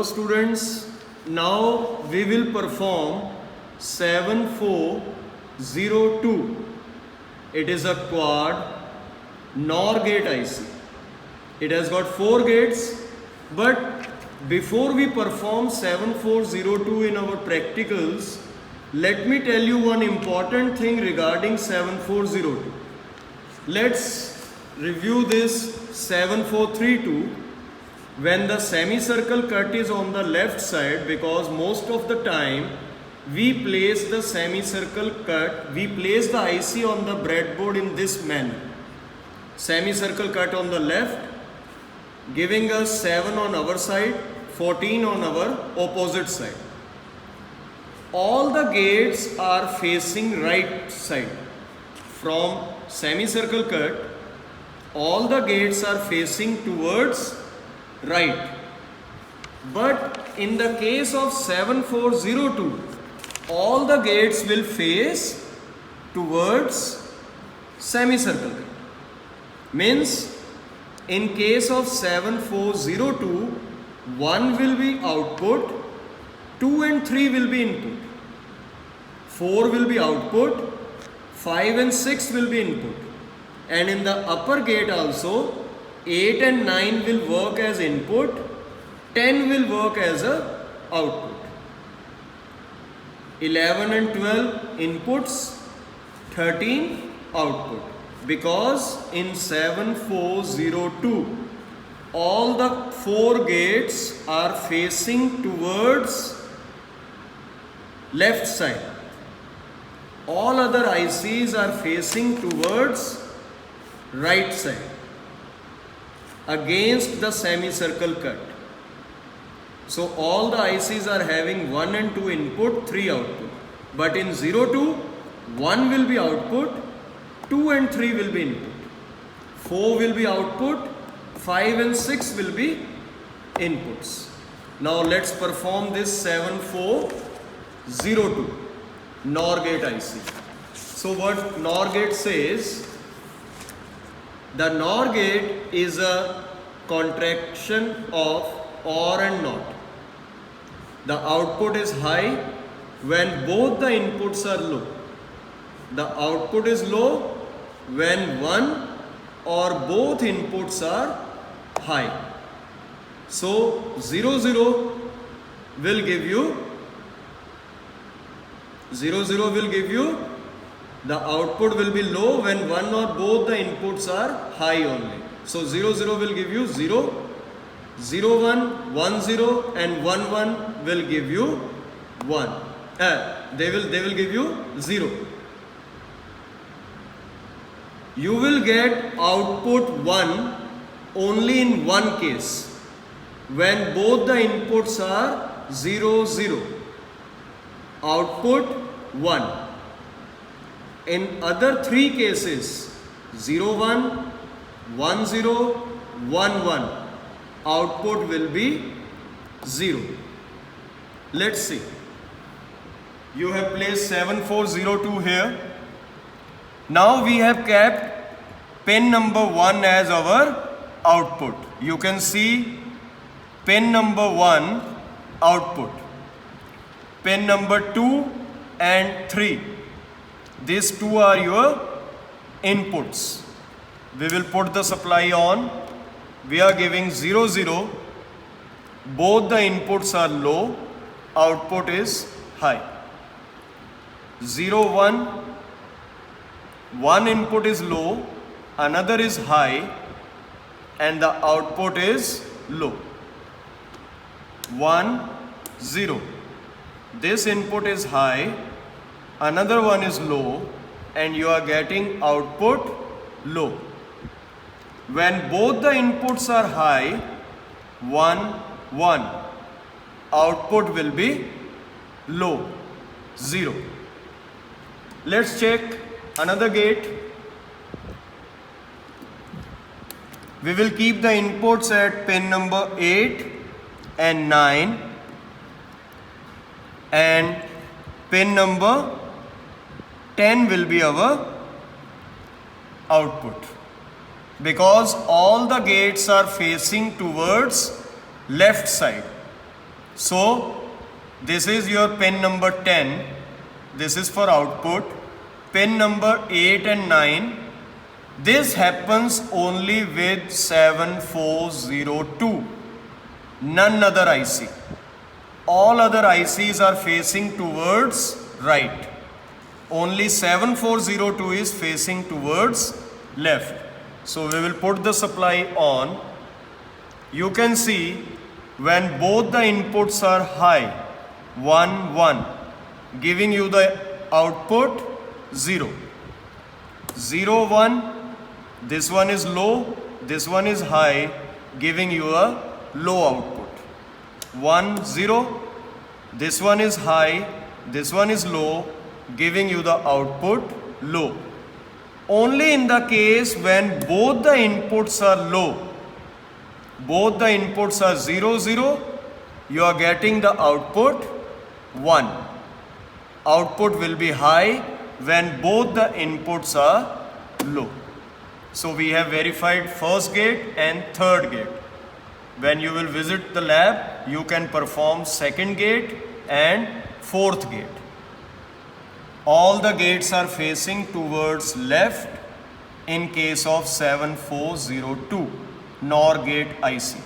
So students, now we will perform 7402. It is a quad NOR gate IC. It has got 4 gates, but before we perform 7402 in our practicals, let me tell you one important thing regarding 7402. Let's review this 7432. When the semicircle cut is on the left side, because most of the time we place the semicircle cut, we place the IC on the breadboard in this manner. Semicircle cut on the left, giving us 7 on our side, 14 on our opposite side. All the gates are facing right side. From semicircle cut, all the gates are facing towards right. But in the case of 7402, all the gates will face towards semicircle cut. Means in case of 7402, 1 will be output, 2 and 3 will be input, 4 will be output, 5 and 6 will be input, and in the upper gate also 8 and 9 will work as input, 10 will work as a output, 11 and 12 inputs, 13 output. Because in 7402, all the 4 gates are facing towards left side. All other ICs are facing towards right side, against the semicircle cut. So all the ICs are having 1 and 2 input, 3 output. But in 02, 1 will be output, 2 and 3 will be input, 4 will be output, 5 and 6 will be inputs. Now let's perform this 7402 NOR gate IC. So what NOR gate says, the NOR gate is a contraction of OR and NOT. The output is high when both the inputs are low. The output is low when one or both inputs are high. So 00 will give you the output will be low when one or both the inputs are high only. So 00 will give you 0, 01, 10 and 11 will give you 1. They will give you 0. You will get output 1 only in one case, when both the inputs are 0, 0. Output 1. In other 3 cases, 0, 1, 1, 0, 1, 1, output will be 0. Let's see. You have placed 7402 here. Now we have kept pin number 1 as our output. You can see pin number 1 output. Pin number 2 and 3. These 2 are your inputs. We will put the supply on. We are giving 0, 0. Both the inputs are low. Output is high. 0, 1. One input is low, another is high, and the output is low. 1, 0. This input is high, another one is low, and you are getting output low. When both the inputs are high, 1, 1, output will be low, 0. Let's check another gate. We will keep the inputs at pin number 8 and 9, and pin number 10 will be our output, because all the gates are facing towards left side. So this is your pin number 10. This is for output. Pin number 8 and 9. This happens only with 7402. None other IC. All other ICs are facing towards right. Only 7402 is facing towards left. So we will put the supply on. You can see when both the inputs are high, 1, 1, giving you the output 0. 0, 1, this one is low, this one is high, giving you a low output. 1, 0, this one is high, this one is low, giving you the output low. Only in the case when both the inputs are low, both the inputs are 0, 0, you are getting the output 1. Output will be high when both the inputs are low. So we have verified first gate and third gate. When you will visit the lab, you can perform second gate and fourth gate. All the gates are facing towards left in case of 7402 NOR gate IC.